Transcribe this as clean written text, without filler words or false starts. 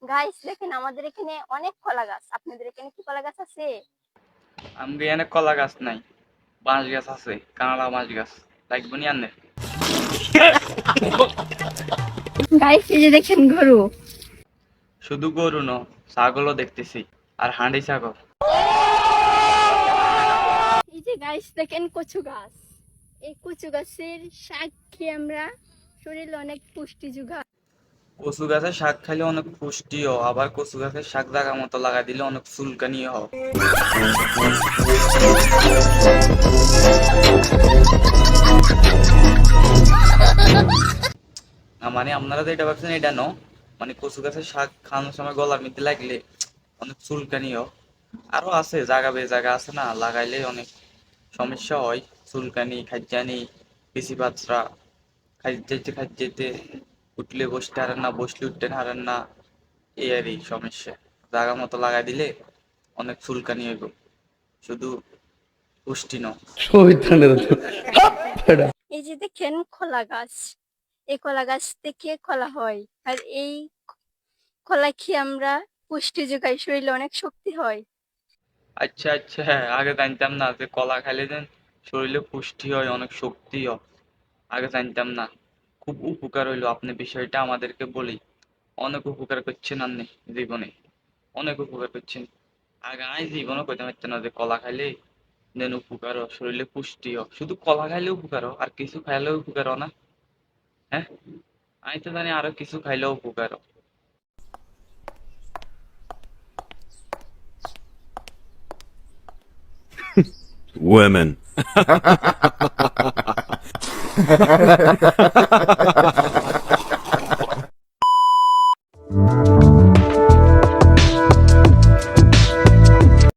Guys দেখেন আমাদের এখানে অনেক কলা গাছ, আপনাদের এখানে কি কলা গাছ আছে? আমগে এনে কলা গাছ নাই, বাঁশ গাছ আছে, কানাড়া বাঁশ গাছ লাগবে নি আনে। গাইস এই যে দেখেন গরু। শুধু গরু ন, ছাগলও দেখতেছি, আর হাঁড়ি ছাগল। এই যে গাইস দেখেন কচু গাছ। এই কচু গাছের শাক খেয়ে আমরা শরীরে অনেক পুষ্টি যোগায়। কচু গাছের শাক খাইলে অনেক পুষ্টিও, আবার কচু গাছের শাক জাগা মতো লাগাই দিলে অনেক চুলকানিও হয়। মানে আপনারা যেটা ভাবছেন এটা ন, মানে কচু গাছের শাক খাওয়ানোর সময় গলার মধ্যে লাগলে অনেক চুলকানিও। আরো আছে জায়গা বে জায়গা আছে না, লাগাইলে অনেক সমস্যা হয়, চুলকানি, খাইজানি, পিসি বাচ্চা, খাইতে উঠলে বসতে হারেন না, বসলে উঠতে হারেন না, এই আর এই সমস্যা। জায়গা মতো লাগাই দিলে অনেক চুলকানি হইব, শুধু পুষ্টি ন। এই যে দেখেন কলা গাছ, এই কলা গাছ থেকে কলা হয়, আর এই কলা খেয়ে আমরা পুষ্টি যোগাই, শরীরে অনেক শক্তি হয়। আচ্ছা আচ্ছা, হ্যাঁ, আগে জানতাম না যে কলা খাইলে যেন শরীরে পুষ্টি হয়, অনেক শক্তি হয়। আগে জানতাম না, খুব উপকার হইলো আপনি বিষয়টা আমাদেরকে বলি। অনেক উপকার করছেন আপনি জীবনে, অনেক উপকার করছেন। আগে আমি জীবনও কইতে পারতাম না যে কলা খাইলে দেন উপকার হয়, শরীরে পুষ্টি হয়। শুধু কলা খাইলে উপকার হয়, আর কিছু খাইলেও উপকার হয় না? হ্যাঁ, আমি তো জানি আরো কিছু খাইলেও উপকার হয়। Women.